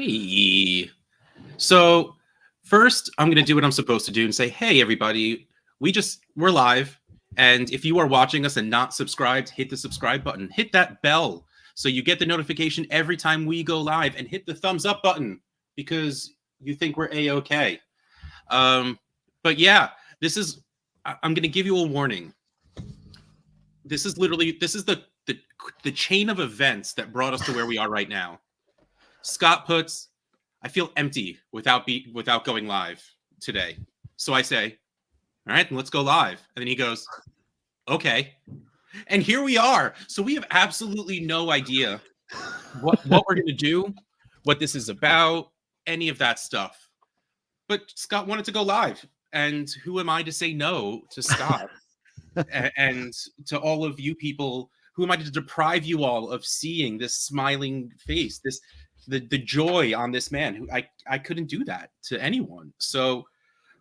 Hey. So first, I'm going to do what I'm supposed to do and say, hey, everybody, we're live. And if you are watching us and not subscribed, hit the subscribe button. Hit that bell so you get the notification every time we go live, and hit the thumbs up button because you think we're A-okay. But yeah, I'm going to give you a warning. This is the chain of events that brought us to where we are right now. Scott puts, I feel empty without going live today. So I say, all right, let's go live. And then he goes, okay. And here we are. So we have absolutely no idea what we're going to do, what this is about, any of that stuff. But Scott wanted to go live. And who am I to say no to Scott? And to all of you people, who am I to deprive you all of seeing this smiling face, the joy on this man? Who I couldn't do that to anyone. So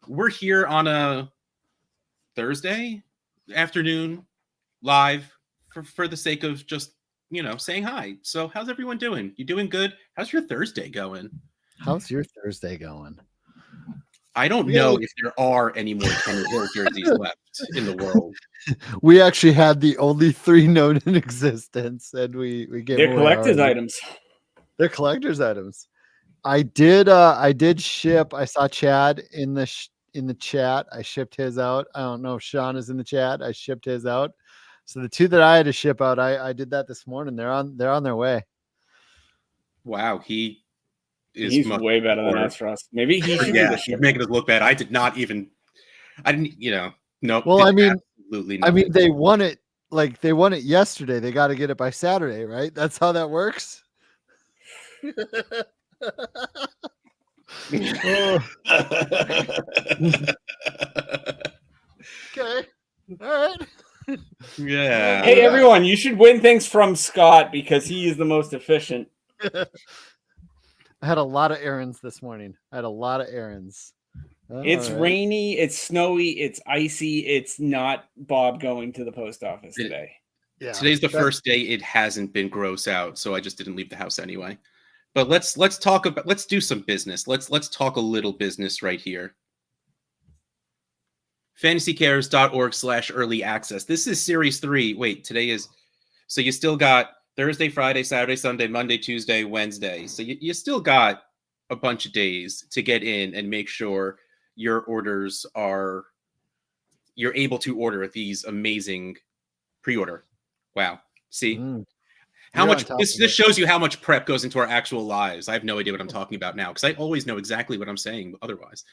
we're here on a Thursday afternoon live for the sake of just, saying hi. So how's everyone doing? You doing good? How's your Thursday going? How's your Thursday going? I don't know if there are any more Kenny Hill jerseys left in the world. We actually had the only 3 known in existence, and we get they're collector's items. They're collector's items. I did ship. I saw Chad in the chat. I shipped his out. I don't know if Sean is in the chat. I shipped his out. So the 2 that I had to ship out, I did that this morning. They're on their way. Wow, he's way better than us for us. Maybe he should be making us look bad. I didn't, no. Well, absolutely not. I mean, they won it yesterday. They got to get it by Saturday, right? That's how that works. Okay. All right. Yeah. Hey, everyone, you should win things from Scott because he is the most efficient. I had a lot of errands this morning. It's rainy, it's snowy, it's icy. It's not Bob going to the post office today. Yeah. Today's the first day it hasn't been gross out, so I just didn't leave the house anyway. But let's do some business. Let's talk a little business right here. fantasycares.org/early access. This is series 3. Wait, so you still got Thursday, Friday, Saturday, Sunday, Monday, Tuesday, Wednesday. So you still got a bunch of days to get in and make sure your orders you're able to order these amazing pre-order. Wow. See how much this shows you how much prep goes into our actual lives. I have no idea what I'm talking about now because I always know exactly what I'm saying otherwise.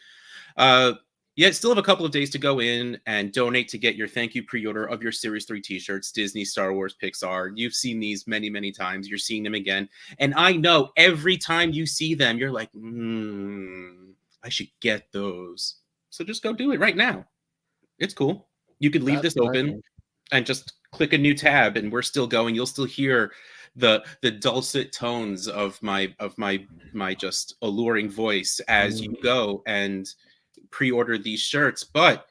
Still have a couple of days to go in and donate to get your thank you pre-order of your Series 3 t-shirts, Disney, Star Wars, Pixar. You've seen these many, many times. You're seeing them again. And I know every time you see them, you're like, I should get those. So just go do it right now. It's cool. You could leave this open and just click a new tab and we're still going. You'll still hear the dulcet tones of my just alluring voice as you go and pre-order these shirts. But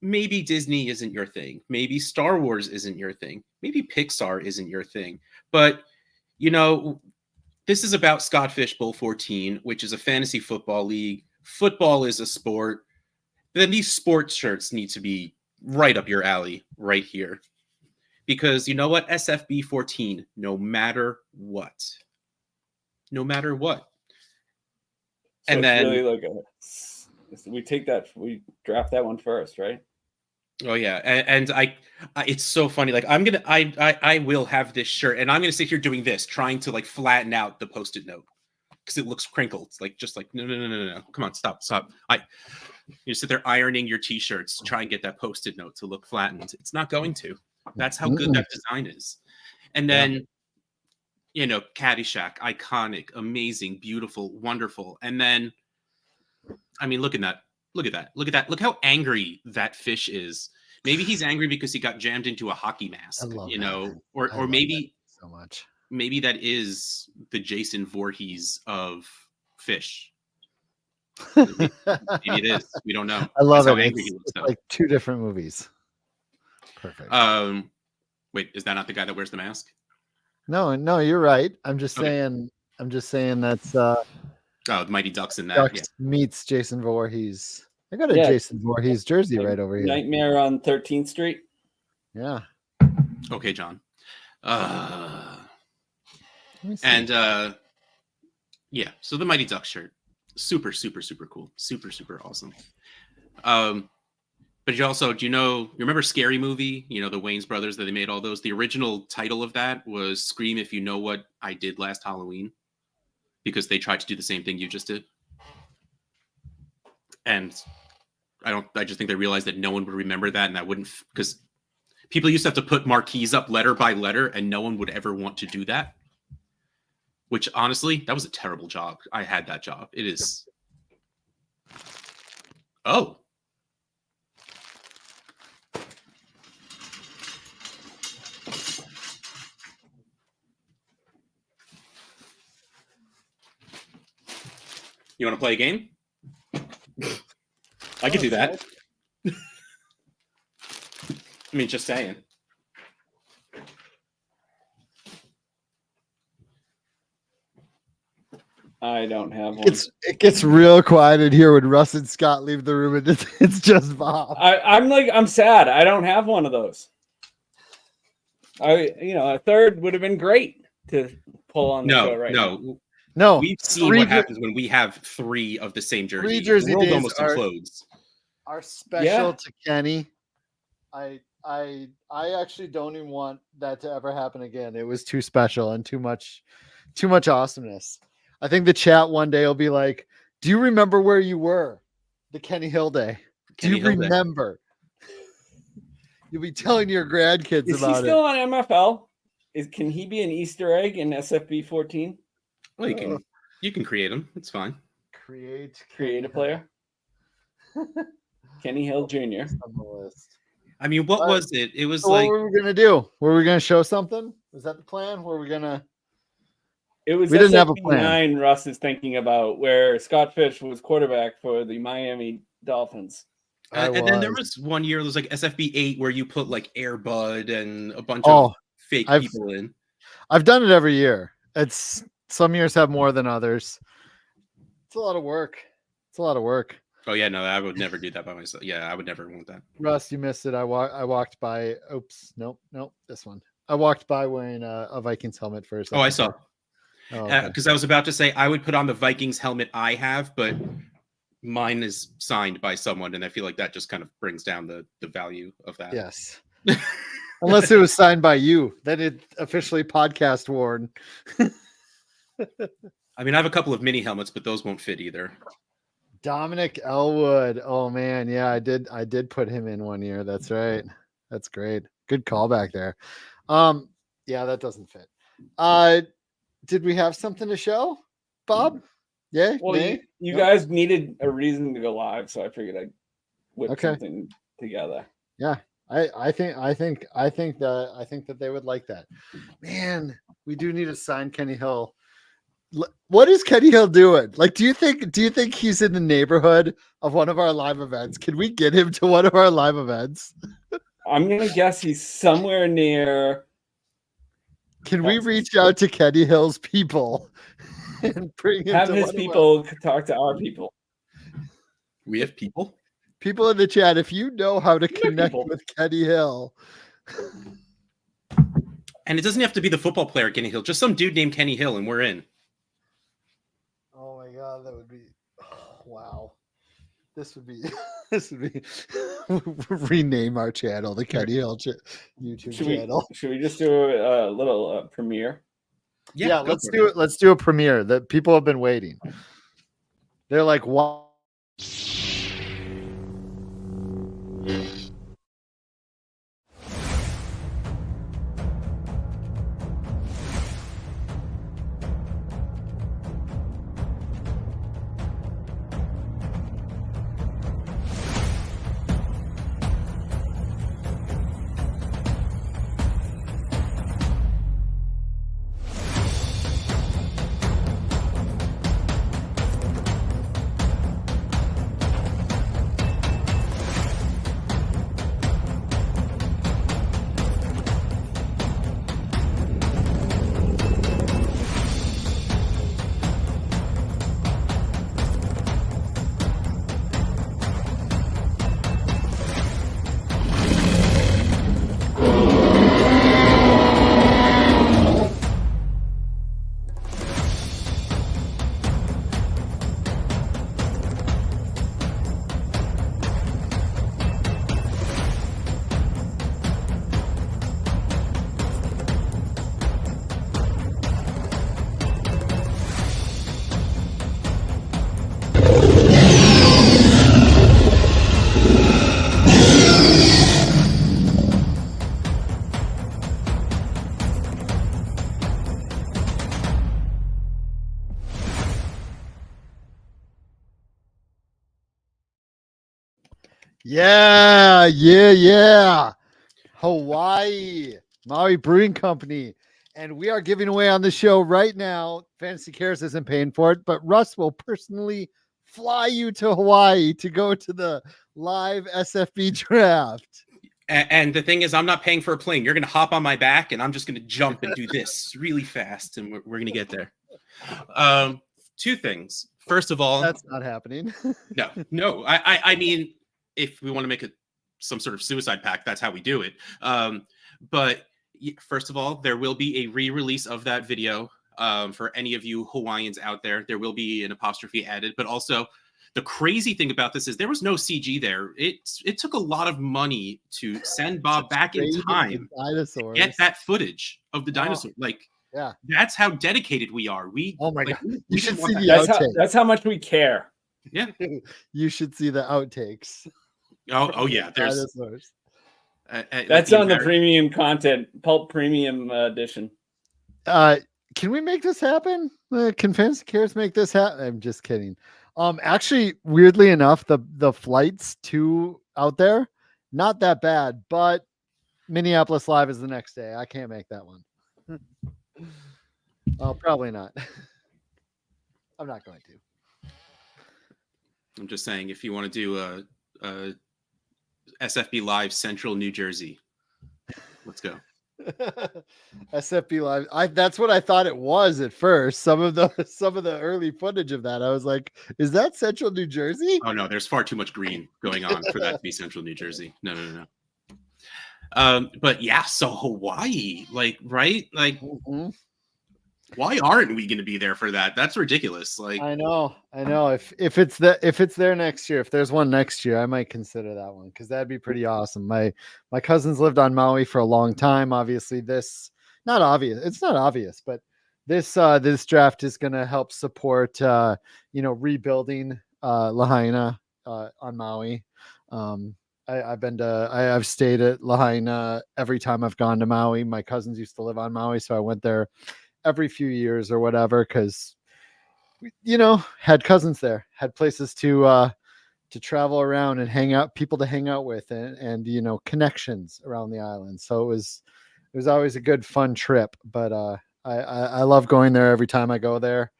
maybe Disney isn't your thing, maybe Star Wars isn't your thing, maybe Pixar isn't your thing, but this is about Scott Fishbowl 14, which is a fantasy football league. Football is a sport. Then these sports shirts need to be right up your alley right here, because you know what, SFB 14, no matter what. So and then really we draft that one first, right? Oh yeah, and I it's so funny. I will have this shirt, and I'm gonna sit here doing this, trying to flatten out the post-it note because it looks crinkled. It's no. Come on, stop. You sit there ironing your t-shirts to try and get that post-it note to look flattened. It's not going to. That's how good that design is. And then, Caddyshack, iconic, amazing, beautiful, wonderful. And then, look at that. Look at that. Look how angry that fish is. Maybe he's angry because he got jammed into a hockey mask, or maybe so much. Maybe that is the Jason Voorhees of fish. Maybe it is. We don't know. I love it. It's like 2 different movies. Perfect. Wait, is that not the guy that wears the mask? No, you're right. I'm just saying I'm just saying that's Oh, the Mighty Ducks in that. Ducks meets Jason Voorhees. I got a Yeah. Jason Voorhees jersey right over here. Nightmare on 13th Street. Yeah. Okay, John. Let me see. And yeah, so the Mighty Ducks shirt, super cool, super awesome. But do you remember Scary Movie? You know, the Wayans brothers that they made all those. The original title of that was "Scream If You Know What I Did Last Halloween," because they tried to do the same thing you just did. And I just think they realized that no one would remember that, and that wouldn't, because people used to have to put marquees up letter by letter, and no one would ever want to do that. Which, honestly, that was a terrible job. I had that job. It is. Oh. You want to play a game? I could do that. I mean, just saying. I don't have one. It gets real quiet in here when Russ and Scott leave the room, and it's just Bob. I'm sad. I don't have one of those. A third would have been great to pull on the show right now. No. We've seen what happens when we have 3 of the same jersey. 3 jersey the world days almost implodes. Are special to Kenny. I actually don't even want that to ever happen again. It was too special and too much awesomeness. I think the chat one day will be like, "Do you remember where you were the Kenny Hill day? Do you remember?" You'll be telling your grandkids Is about it. Is he still on MFL? Can he be an Easter egg in SFB 14? Well, you can create him. It's fine. Create a player. Kenny Hill Jr. On the list. I mean, what was it? It was so like. What were we gonna do? Were we gonna show something? Was that the plan? Were we gonna? It was. We didn't have a plan. 9 Russ is thinking about where Scott Fish was quarterback for the Miami Dolphins. And then there was one year, there was like SFB 8 where you put like Air Bud and a bunch of fake people in. I've done it every year. It's some years have more than others. It's a lot of work. Oh yeah, no, I would never do that by myself. Yeah, I would never want that. Russ, you missed it. I walked by. Oops, nope, this one. I walked by wearing a Vikings helmet first. Oh, I saw. Because I was about to say I would put on the Vikings helmet I have, but mine is signed by someone, and I feel like that just kind of brings down the value of that. Yes. Unless it was signed by you, then it officially podcast worn. I mean, I have a couple of mini helmets, but those won't fit either. Dominic Elwood. Oh man, yeah, I did put him in one year. That's right. That's great. Good callback there. Yeah, that doesn't fit. Did we have something to show, Bob? Yeah. Well, you guys needed a reason to go live, so I figured I'd whip something together. Yeah. I think that they would like that. Man, we do need to sign Kenny Hill. What is Kenny Hill doing? Like, do you think he's in the neighborhood of one of our live events? Can we get him to one of our live events? I'm gonna guess he's somewhere near. Can we reach out to Kenny Hill's people and bring him? Have his people talk to our people. We have people. People in the chat, if you know how to connect with Kenny Hill. And it doesn't have to be the football player Kenny Hill, just some dude named Kenny Hill, and we're in. Oh my god, that would be wow. This would be rename our channel the Kenny Hill YouTube channel. Should we just do a little premiere? Yeah, let's do it. Let's do a premiere that people have been waiting. They're like, what? Yeah. Hawaii, Maui Brewing Company. And we are giving away on the show right now. Fantasy Cares isn't paying for it, but Russ will personally fly you to Hawaii to go to the live SFB draft. And the thing is, I'm not paying for a plane. You're going to hop on my back, and I'm just going to jump and do this really fast, and we're going to get there. Two things. First of all, that's not happening. No. I mean, if we want to make some sort of suicide pact, that's how we do it. But first of all, there will be a re-release of that video for any of you Hawaiians out there. There will be an apostrophe added, but also the crazy thing about this is there was no CG there. It took a lot of money to send Bob back in time to get that footage of the dinosaur. Yeah, that's how dedicated we are. Oh my god, you should see the outtakes. That's how much we care. Yeah, you should see the outtakes. Oh yeah, there's dinosaurs. That's on the premium content, Pulp Premium edition. Can we make this happen? Can Fantasy Cares make this happen? I'm just kidding. Actually, weirdly enough, the flights to out there, not that bad, but Minneapolis Live is the next day. I can't make that one. Oh, probably not. I'm not going to. I'm just saying, if you want to do a SFB Live Central New Jersey, let's go. SFB Live. That's what I thought it was at first. Some of the early footage of that, I was like, "Is that Central New Jersey?" Oh no, there's far too much green going on for that to be Central New Jersey. No. But yeah, so Hawaii, right? Why aren't we going to be there for that? That's ridiculous. I know. If it's there next year, if there's one next year, I might consider that one because that'd be pretty awesome. My cousins lived on Maui for a long time. Obviously, it's not obvious, but this draft is going to help support rebuilding Lahaina on Maui. I've stayed at Lahaina every time I've gone to Maui. My cousins used to live on Maui, so I went there every few years or whatever, because had cousins there, had places to travel around and hang out, people to hang out with, and connections around the island. So it was always a good fun trip. But I love going there every time I go there.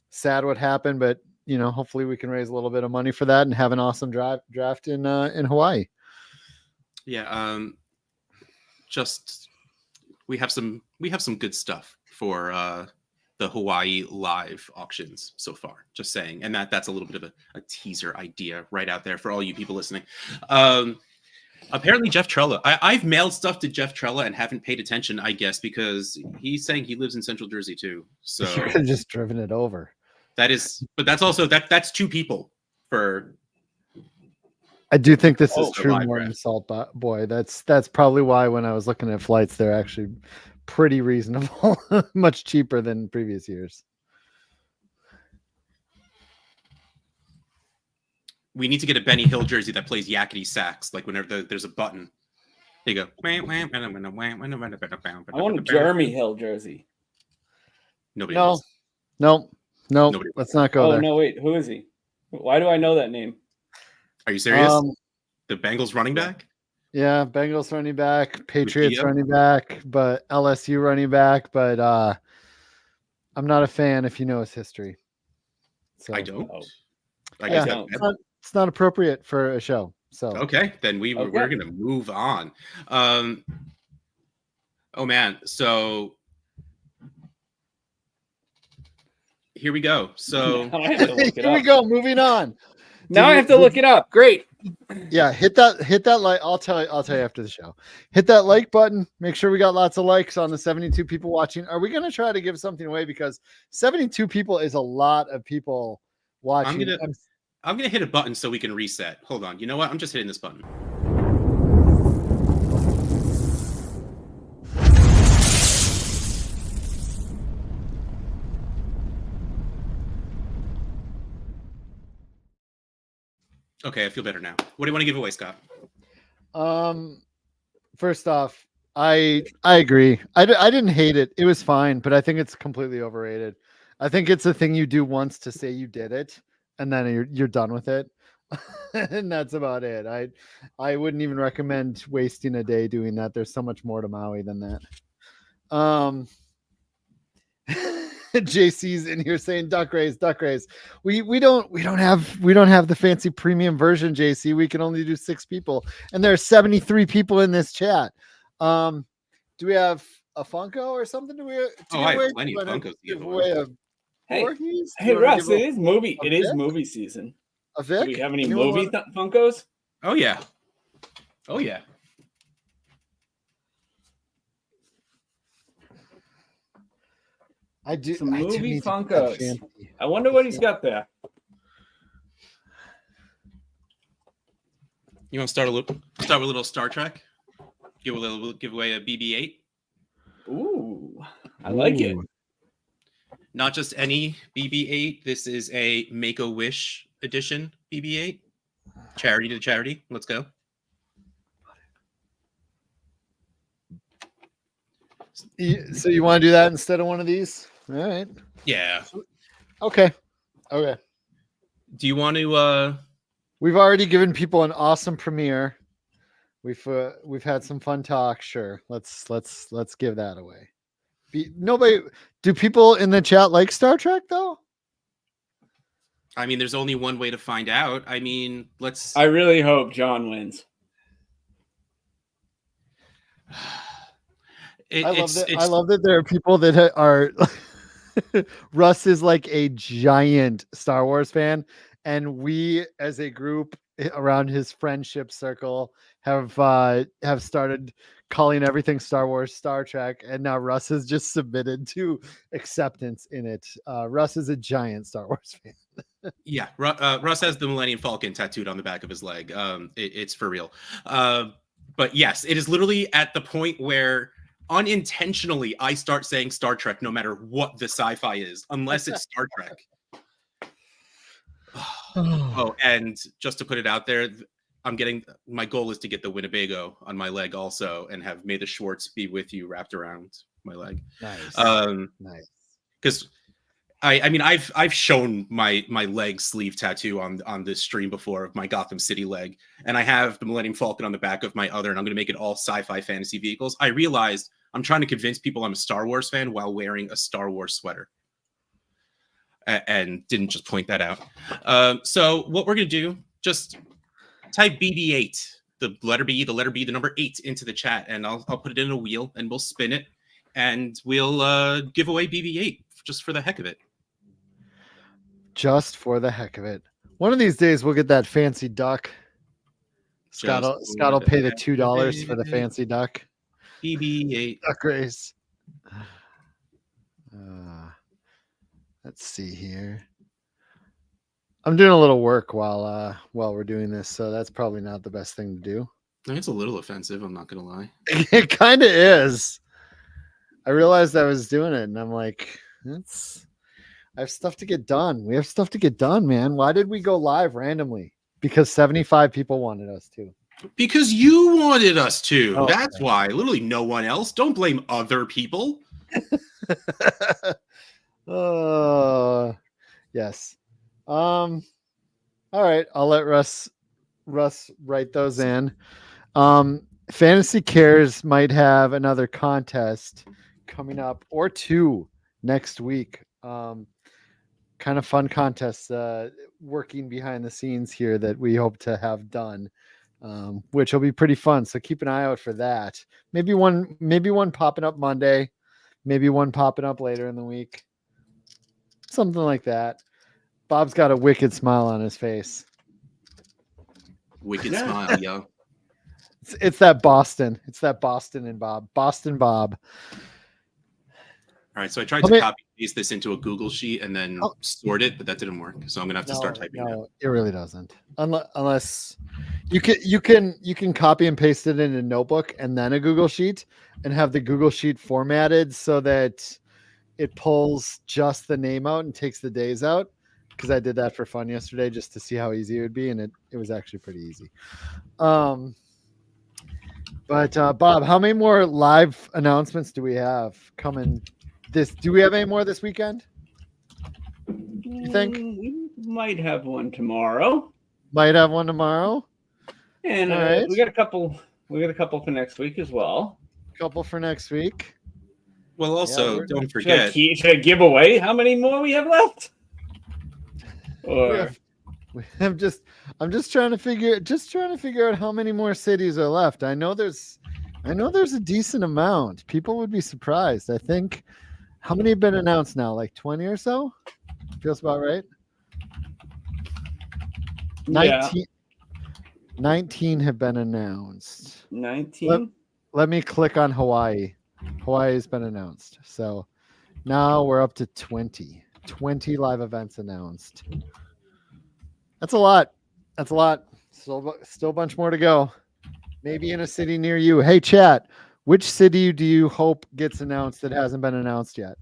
Sad what happened, but hopefully we can raise a little bit of money for that and have an awesome draft in Hawaii. Yeah, we have some good stuff for the Hawaii live auctions so far. Just saying, and that's a little bit of a teaser idea right out there for all you people listening. Apparently, Jeff Trella. I've mailed stuff to Jeff Trella and haven't paid attention, I guess, because he's saying he lives in Central Jersey too. So you could have just driven it over. But that's also that's two people for. I do think this is true more than Salt Boy. That's probably why when I was looking at flights, they're actually pretty reasonable, much cheaper than previous years. We need to get a Benny Hill jersey that plays yakety sax, like whenever there's a button. There you go. I want a Jeremy Hill jersey. No. Let's not go there. Oh no, wait, who is he? Why do I know that name? Are you serious? The Bengals running back? Yeah, Bengals running back, Patriots running back, but LSU running back. But I'm not a fan if you know his history. So, I don't. I guess it's not appropriate for a show. So okay, then we're gonna move on. Oh man, so here we go. So here we go. Moving on. Now I have to look it up. Great. Yeah, hit that like. I'll tell you after the show. Hit that like button. Make sure we got lots of likes on the 72 people watching. Are we gonna try to give something away? Because 72 people is a lot of people watching. I'm gonna hit a button so we can reset. Hold on. You know what? I'm just hitting this button. Okay, I feel better now. What do you want to give away, Scott? First off, I agree. I didn't hate it. It was fine, but I think it's completely overrated. I think it's a thing you do once to say you did it, and then you're done with it. And that's about it. I wouldn't even recommend wasting a day doing that. There's so much more to Maui than that. JC's in here saying duck race. We don't have the fancy premium version, JC. We can only do 6 people, and there are 73 people in this chat. Do we have a Funko or something? I have plenty of Funkos to give away. Hey, Russ, it is movie season. A Vic? Do we have any movie Funkos? Oh yeah. I do. Some I do movie need to Funkos. I wonder what he's got there. You want to start with a little Star Trek? Give away a BB-8. Ooh, I like it. Not just any BB-8. This is a Make-A-Wish edition BB-8. Charity to charity. Let's go. So you want to do that instead of one of these? All right. Yeah. Okay. Do you want to? We've already given people an awesome premiere. We've had some fun talk. Sure. Let's give that away. Do people in the chat like Star Trek though? I mean, there's only one way to find out. I mean, I really hope John wins. I love that there are people that are. Russ is like a giant Star Wars fan, and we, as a group around his friendship circle, have started calling everything Star Wars Star Trek, and now Russ has just submitted to acceptance in it. Russ is a giant Star Wars fan. Yeah, Russ has the Millennium Falcon tattooed on the back of his leg. It's for real. But yes, it is literally at the point where unintentionally I start saying Star Trek no matter what the sci-fi is, unless it's Star Trek. Oh, and just to put it out there, my goal is to get the Winnebago on my leg also, and have May the Schwartz be with you wrapped around my leg. Nice. Nice. Because I mean, I've shown my leg sleeve tattoo on this stream before of my Gotham City leg, and I have the Millennium Falcon on the back of my other, and I'm going to make it all sci-fi fantasy vehicles. I realized I'm trying to convince people I'm a Star Wars fan while wearing a Star Wars sweater, and didn't just point that out. So what we're going to do, just type BB-8, the letter B, the number 8 into the chat, and I'll put it in a wheel, and we'll spin it, and we'll give away BB-8 just for the heck of it. Just for the heck of it. One of these days we'll get that fancy duck. Scott will pay the $2 for the fancy duck. BB-8 duck race. Let's see here. I'm doing a little work while we're doing this, so that's probably not the best thing to do. It's a little offensive, I'm not gonna lie. It kind of is. I realized I was doing it, and I'm like, I have stuff to get done. We have stuff to get done, man. Why did we go live randomly? Because 75 people wanted us to. Because you wanted us to. Oh, that's why. Literally no one else. Don't blame other people. Yes. All right. I'll let Russ write those in. Fantasy Cares might have another contest coming up, or 2 next week. Kind of fun contests working behind the scenes here that we hope to have done, which will be pretty fun. So keep an eye out for that. Maybe one popping up Monday, maybe one popping up later in the week. Something like that. Bob's got a wicked smile on his face. Wicked smile, yo. It's that Boston. It's that Boston and Bob. Boston Bob. All right, so I tried to copy and paste this into a Google sheet and then sort it, but that didn't work. So I'm gonna have to start typing. No, it really doesn't. Unless you can copy and paste it in a notebook and then a Google sheet, and have the Google sheet formatted so that it pulls just the name out and takes the days out. Because I did that for fun yesterday just to see how easy it would be, and it was actually pretty easy. But Bob, how many more live announcements do we have coming? Do we have any more this weekend? You think? We might have one tomorrow. Might have one tomorrow. And All right. we got a couple. We got a couple for next week as well. Couple for next week. Well, also, we're- don't Should I, forget. should I give away how many more we have left? Or I'm just trying to figure out how many more cities are left. I know there's a decent amount. People would be surprised. I think how many have been announced now? Like 20 or so? Feels about right. 19, 19 have been announced. 19. Let me click on Hawaii. Hawaii's been announced. So now we're up to 20. 20 live events announced. That's a lot. Still a bunch more to go. Maybe in a city near you. Hey, chat. Which city do you hope gets announced that hasn't been announced yet?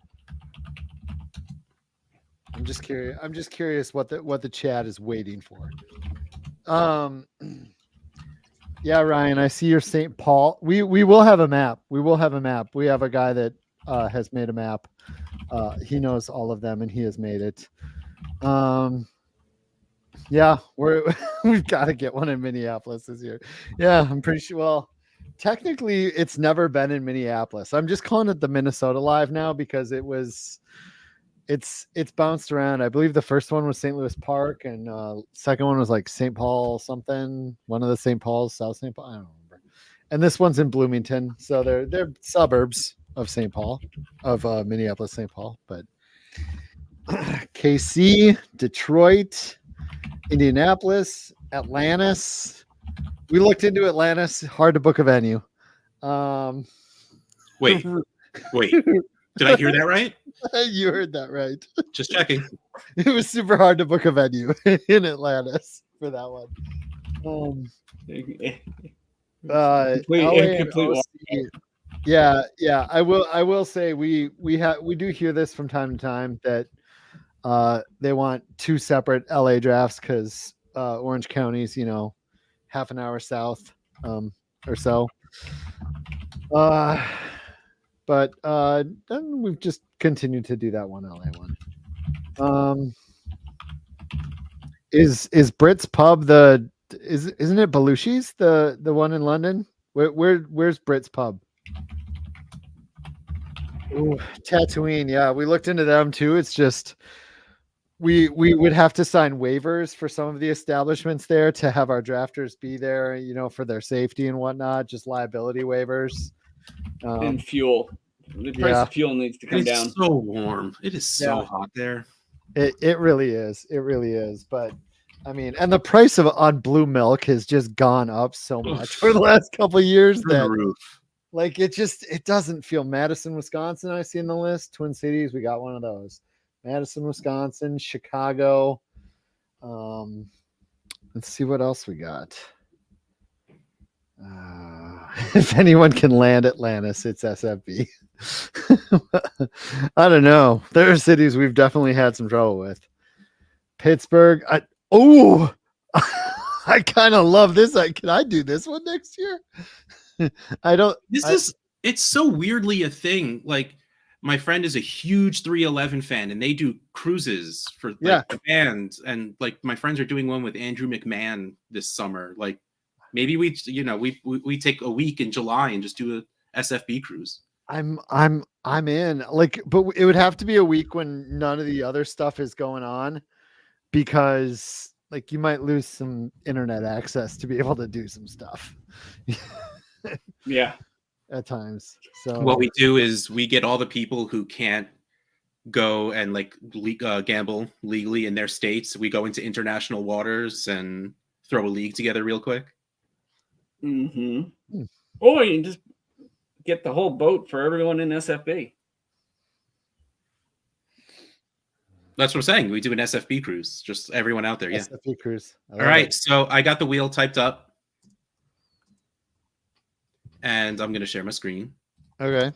I'm just curious what the chat is waiting for. Yeah, Ryan, I see your St. Paul. We will have a map. We have a guy that has made a map. He knows all of them and he has made it. Yeah, we've got to get one in Minneapolis this year. Yeah, I'm pretty sure. Well, technically, it's never been in Minneapolis. I'm just calling it the Minnesota Live now because it's bounced around. I believe the first one was St. Louis Park, and second one was like St. Paul something. One of the St. Pauls, South St. Paul. I don't remember. And this one's in Bloomington, so they're suburbs of St. Paul, of Minneapolis, St. Paul, but KC, Detroit, Indianapolis, Atlantis. We looked into Atlantis. Hard to book a venue. Wait. Did I hear that right? You heard that right. Just checking. It was super hard to book a venue in Atlantis for that one. Yeah. I will say we do hear this from time to time that they want two separate LA drafts because Orange County's, half an hour south or so. But then we've just continued to do that one LA one. Is Brit's Pub isn't it Belushi's the one in London? Where's Brit's Pub? Ooh, Tatooine. Yeah, we looked into them too. It's just we would have to sign waivers for some of the establishments there to have our drafters be there, for their safety and whatnot, just liability waivers. And fuel. The price of fuel needs to come down. It's so warm. It is so hot there. It really is. It really is. But I mean, and the price on blue milk has just gone up so much for the last couple of years that like it doesn't feel. Madison, Wisconsin, I see in the list. Twin Cities, we got one of those. Madison, Wisconsin, Chicago. Let's see what else we got. If anyone can land Atlantis, it's SFB. I don't know. There are cities we've definitely had some trouble with. Pittsburgh. I kind of love this. Can I do this one next year? It's so weirdly a thing. Like, my friend is a huge 311 fan, and they do cruises for the band. And like, my friends are doing one with Andrew McMahon this summer. Like, maybe we take a week in July and just do a SFB cruise. I'm in. Like, but it would have to be a week when none of the other stuff is going on, because like you might lose some internet access to be able to do some stuff. Yeah. At times. So what we do is we get all the people who can't go and like gamble legally in their states. We go into international waters and throw a league together real quick. Mm-hmm. Or you can just get the whole boat for everyone in SFB. That's what I'm saying. We do an SFB cruise. Just everyone out there. Yeah. SFB cruise. All right. So I got the wheel typed up. And I'm going to share my screen. Okay.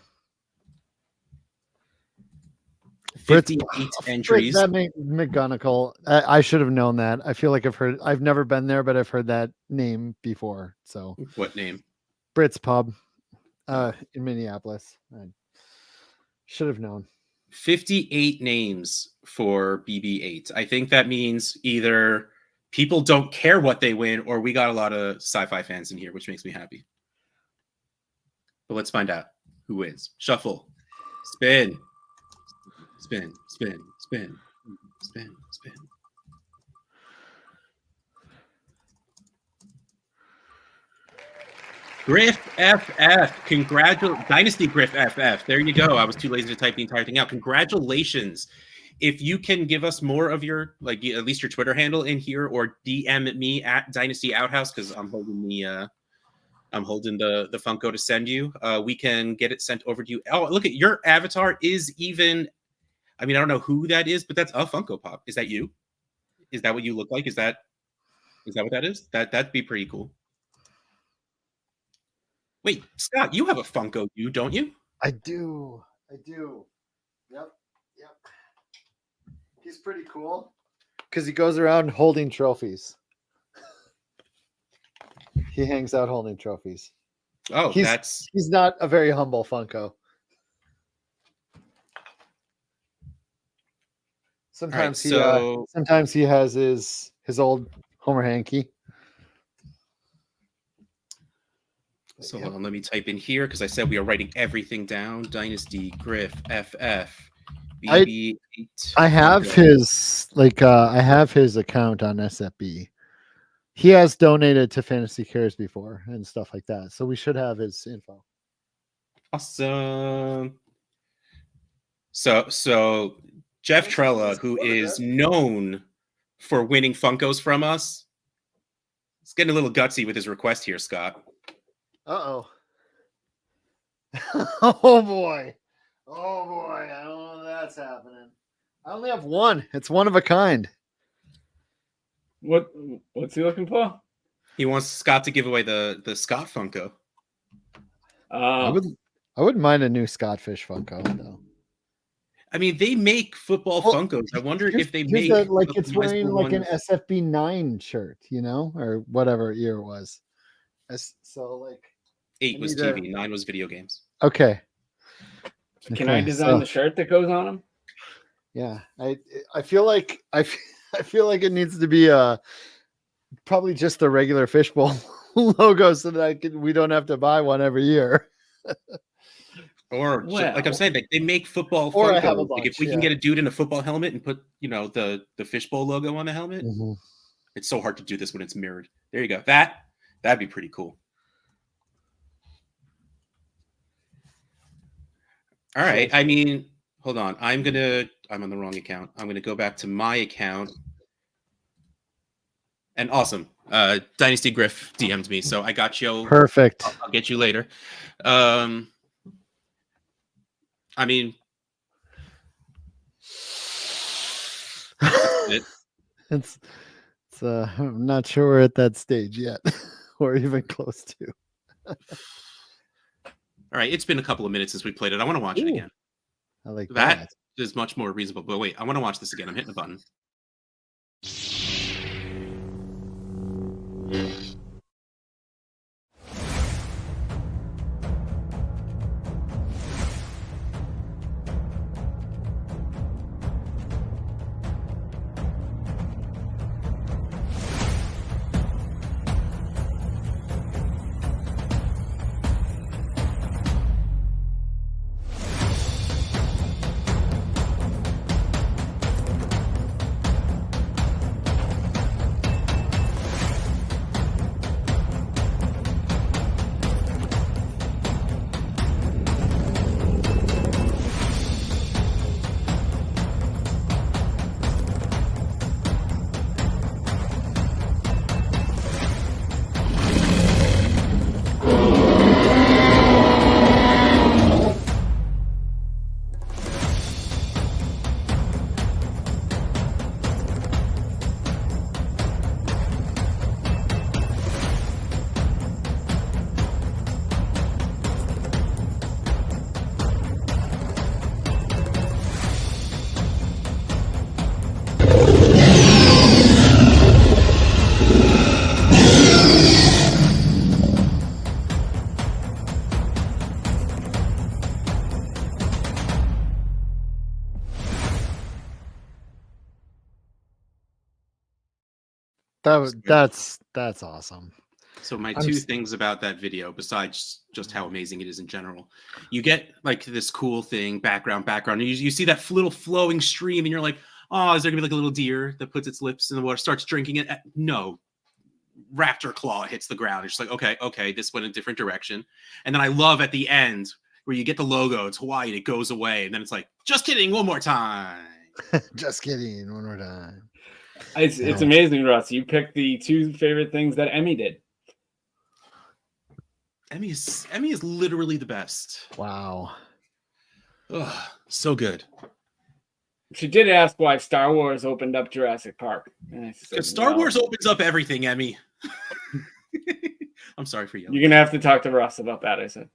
58 entries. That McGonagall. I should have known that. I feel like I've never been there, but I've heard that name before. So what name? Brit's Pub in Minneapolis. I should have known. 58 names for BB8. I think that means either people don't care what they win, or we got a lot of sci-fi fans in here, which makes me happy. But let's find out who wins. Shuffle. Spin. Spin, spin, spin, spin, spin. Griff FF. Dynasty Griff FF. There you go. I was too lazy to type the entire thing out. Congratulations. If you can give us more of your, like, at least your Twitter handle in here, or DM me at Dynasty Outhouse, because I'm holding the Funko to send you. We can get it sent over to you. Oh, look at your avatar is even. I mean, I don't know who that is, but that's a Funko Pop. Is that you? Is that what you look like? Is that what that is? That'd be pretty cool. Wait, Scott, you have a Funko, don't you? I do. Yep. He's pretty cool because he goes around holding trophies. He hangs out holding trophies. Oh, he's not a very humble Funko. Sometimes sometimes he has his old Homer hanky. So hold on, let me type in here because I said we are writing everything down. Dynasty Griff FF BB8. I have his I have his account on SFB. He has donated to Fantasy Cares before and stuff like that, so we should have his info. Awesome. So Jeff Trella, who is known for winning Funkos from us, is getting a little gutsy with his request here, Scott. Uh-oh. Oh boy. I don't know if that's happening. I only have one. It's one of a kind. What's he looking for? He wants Scott to give away the Scott Funko. I wouldn't mind a new Scottfish Funko though. I mean, they make football Funkos. I wonder if they make it's wearing like an SFB 9 shirt, or whatever year it was. So like 8 was TV, 9 was video games. Okay. Can I design the shirt that goes on them? Yeah, I feel like it needs to be probably just the regular fishbowl logo so that we don't have to buy one every year. Or like I'm saying, they make football Funkos. Like if we can get a dude in a football helmet and put the fishbowl logo on the helmet, it's so hard to do this when it's mirrored. There you go. That'd be pretty cool. All right. I mean, hold on. I'm on the wrong account. I'm gonna go back to my account. And awesome. Dynasty Griff DM'd me, so I got you. Perfect. I'll get you later. I mean, it's I'm not sure we're at that stage yet, or even close to. All right, it's been a couple of minutes since we played it. I want to watch it again. I like that. Is much more reasonable. But wait, I want to watch this again. I'm hitting the button. That's awesome. So my two things about that video, besides just how amazing it is in general, you get like this cool thing, background. You see that little flowing stream, and you're like, oh, is there gonna be like a little deer that puts its lips in the water, starts drinking it? No, raptor claw hits the ground. It's just like, okay, this went a different direction. And then I love at the end where you get the logo, it's Hawaii, and it goes away, and then it's like, just kidding, one more time. Just kidding, one more time. It's amazing, Russ. You picked the two favorite things that Emmy did. Emmy is literally the best. Wow. Ugh, so good. She did ask why Star Wars opened up Jurassic Park. Because Star Wars opens up everything, Emmy. I'm sorry for you. You're going to have to talk to Russ about that, I said.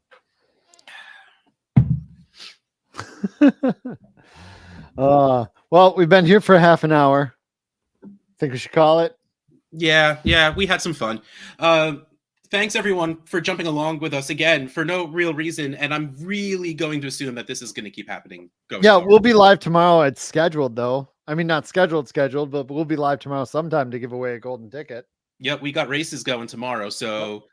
Well, we've been here for half an hour. Think we should call it? Yeah, we had some fun. Thanks everyone for jumping along with us again for no real reason, and I'm really going to assume that this is going to keep happening. Forward. We'll be live tomorrow. It's scheduled though. I mean, not scheduled, but we'll be live tomorrow sometime to give away a golden ticket. Yep, we got races going tomorrow, so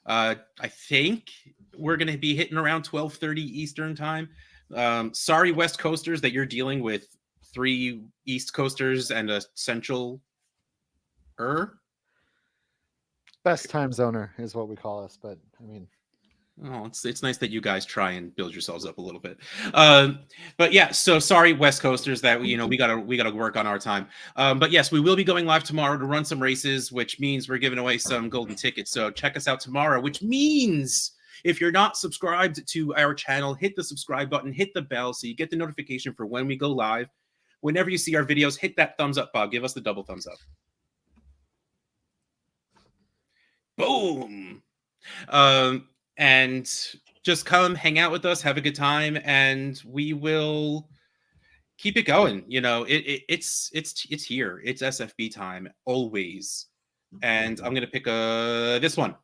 I think we're going to be hitting around 12:30 Eastern time. Sorry, West Coasters, that you're dealing with 3 East Coasters and a Central. Best time zoner is what we call us, but I mean, it's nice that you guys try and build yourselves up a little bit. But yeah, so sorry, West Coasters, that we gotta work on our time. But yes, we will be going live tomorrow to run some races, which means we're giving away some golden tickets. So check us out tomorrow, which means if you're not subscribed to our channel, hit the subscribe button, hit the bell so you get the notification for when we go live. Whenever you see our videos, hit that thumbs up, Bob. Give us the double thumbs up. Boom. And just come hang out with us, have a good time, and we will keep it going. It's here. It's SFB time always. And I'm gonna pick this one.